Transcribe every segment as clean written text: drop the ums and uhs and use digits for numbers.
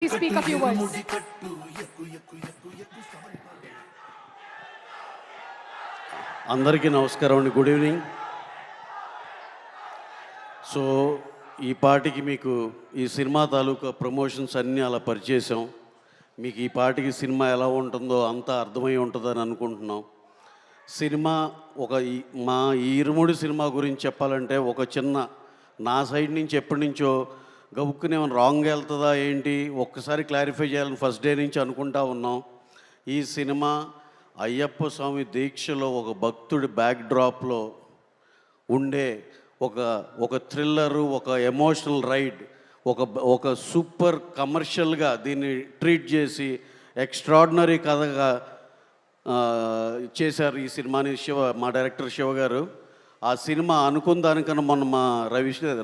please speak a few words. అందరికీ నమస్కారం అండి, గుడ్ ఈవినింగ్. సో ఈ పాటికి మీకు ఈ సినిమా తాలూకా ప్రమోషన్స్ అన్నీ అలా పరిచేసాం. మీకు ఈ పాటికి సినిమా ఎలా ఉంటుందో అంతా అర్థమై ఉంటుందని అనుకుంటున్నాం. సినిమా మా ఈ ఇరుముడి సినిమా గురించి చెప్పాలంటే ఒక చిన్న నా సైడ్ నుంచి ఎప్పటి నుంచో గబుక్కుని ఏమైనా రాంగ్ వెళ్తుందా ఏంటి ఒక్కసారి క్లారిఫై చేయాలని ఫస్ట్ డే నుంచి అనుకుంటా ఉన్నాం. ఈ సినిమా అయ్యప్ప స్వామి దీక్షలో ఒక భక్తుడి బ్యాక్డ్రాప్లో ఉండే ఒక థ్రిల్లరు, ఒక ఎమోషనల్ రైడ్, ఒక సూపర్ కమర్షియల్గా దీన్ని ట్రీట్ చేసి ఎక్స్ట్రాడినరీ కథగా చేశారు ఈ సినిమాని మా డైరెక్టర్ శివ గారు. ఆ సినిమా అనుకున్న దానికన్నా మొన్న మా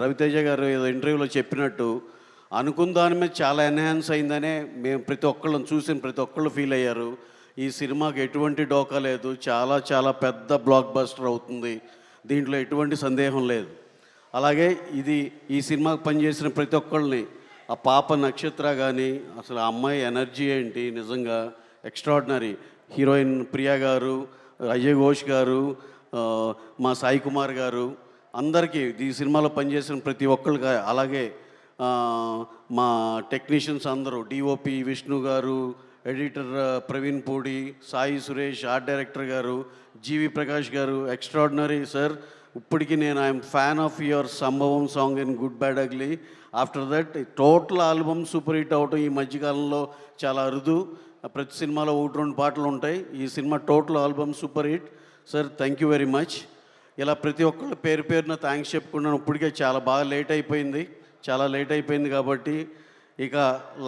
రవితేజ గారు ఏదో ఇంటర్వ్యూలో చెప్పినట్టు అనుకున్న దాని మీద చాలా ఎన్హాన్స్ అయిందనే మేము ప్రతి ఒక్కళ్ళని చూసిన ప్రతి ఒక్కళ్ళు ఫీల్ అయ్యారు. ఈ సినిమాకి ఎటువంటి డోకా లేదు, చాలా చాలా పెద్ద బ్లాక్ బస్టర్ అవుతుంది, దీంట్లో ఎటువంటి సందేహం లేదు. అలాగే ఈ సినిమాకి పనిచేసిన ప్రతి ఒక్కళ్ళని, ఆ పాప నక్షత్ర కానీ అసలు ఆ అమ్మాయి ఎనర్జీ ఏంటి నిజంగా ఎక్స్ట్రాడినరీ. హీరోయిన్ ప్రియా గారు, అజయ్ ఘోష్ గారు, మా సాయి కుమార్ గారు, అందరికీ ఈ సినిమాలో పనిచేసిన ప్రతి ఒక్కళ్ళకి, అలాగే మా టెక్నీషియన్స్ అందరూ, డిఓపి విష్ణు గారు, editor Praveen Pudi, Sai Suresh, art director గారు, జీవి ప్రకాష్ గారు, ఎక్స్ట్రాడినరీ సార్. ఇప్పటికీ నేను ఐఎమ్ ఫ్యాన్ ఆఫ్ యువర్ సంభవం song in good bad ugly. After that total album super hit అవటం ఈ మధ్యకాలంలో చాలా అరుదు. ప్రతి సినిమాలో 1-2 పాటలు ఉంటాయి. ఈ cinema total album super hit sir. Thank you very much. ఇలా ప్రతి ఒక్కళ్ళు పేరున థ్యాంక్స్ చెప్పుకున్నాను. ఇప్పటికే చాలా బాగా లేట్ అయిపోయింది కాబట్టి ఇక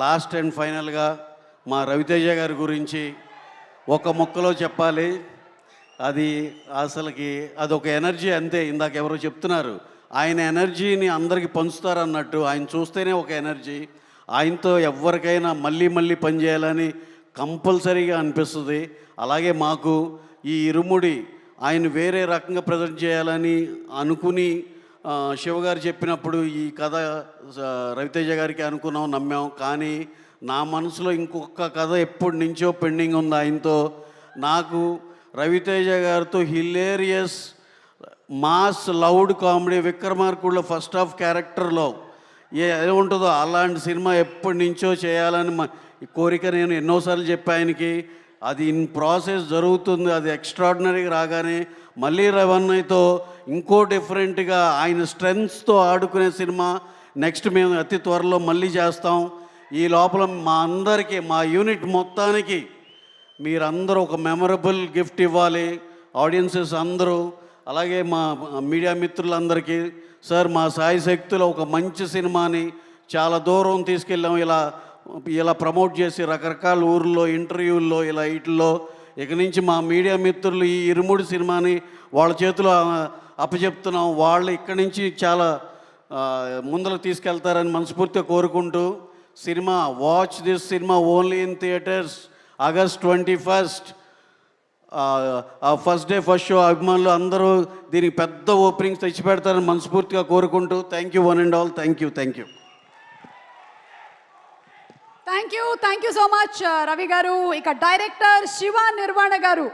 లాస్ట్ అండ్ ఫైనల్గా మా రవితేజ గారి గురించి ఒక ముక్కలో చెప్పాలి. అదొక ఎనర్జీ అంతే. ఇందాక ఎవరో చెప్తున్నారు, ఆయన ఎనర్జీని అందరికీ పంచుతారన్నట్టు ఆయన చూస్తేనే ఒక ఎనర్జీ. ఆయనతో ఎవరికైనా మళ్ళీ పనిచేయాలని కంపల్సరీగా అనిపిస్తుంది. అలాగే మాకు ఈ ఇరుముడి ఆయన వేరే రకంగా ప్రజెంట్ చేయాలని అనుకుని శివగారు చెప్పినప్పుడు ఈ కథ రవితేజ గారికి అనుకున్నాం, నమ్మాం. కానీ నా మనసులో ఇంకొక కథ ఎప్పటి నుంచో పెండింగ్ ఉంది ఆయనతో. నాకు రవితేజ గారితో హిలేరియస్ మాస్ లౌడ్ కామెడీ విక్రమార్కుడులో ఫస్ట్ హాఫ్ క్యారెక్టర్లో ఏముంటుందో అలాంటి సినిమా ఎప్పటి నుంచో చేయాలని కోరిక నేను ఎన్నోసార్లు చెప్పా ఆయనకి. అది ఇన్ ప్రాసెస్ జరుగుతుంది. అది ఎక్స్ట్రాడినరీగా రాగానే మళ్ళీ రవన్నయ్యతో ఇంకో డిఫరెంట్గా ఆయన స్ట్రెంగ్స్తో ఆడుకునే సినిమా నెక్స్ట్ మేము అతి త్వరలో మళ్ళీ చేస్తాం. ఈ లోపల మా అందరికీ, మా యూనిట్ మొత్తానికి మీరందరూ ఒక మెమరబుల్ గిఫ్ట్ ఇవ్వాలి, ఆడియన్సెస్ అందరూ. అలాగే మా మీడియా మిత్రులందరికీ సార్, మా సాయి శక్తిలో ఒక మంచి సినిమాని చాలా దూరం తీసుకెళ్ళాం. ఇలా ప్రమోట్ చేసి రకరకాల ఊర్లో ఇంటర్వ్యూల్లో వీటిల్లో ఇక నుంచి మా మీడియా మిత్రులు ఈ ఇరుముడి సినిమాని వాళ్ళ చేతిలో అప్పచెప్తున్నాం. వాళ్ళు ఇక్కడి నుంచి చాలా ముందుకు తీసుకెళ్తారని మనస్ఫూర్తిగా కోరుకుంటూ, watch this cinema only in theatres August 21st. First day first show అభిమానులు అందరూ దీనికి పెద్ద ఓపెనింగ్స్ తెచ్చి పెడతారని మనస్ఫూర్తిగా కోరుకుంటూ thank you one and all. Thank you. Thank you so much Ravi గారు. ఇక డైరెక్టర్ శివ నిర్వాణ గారు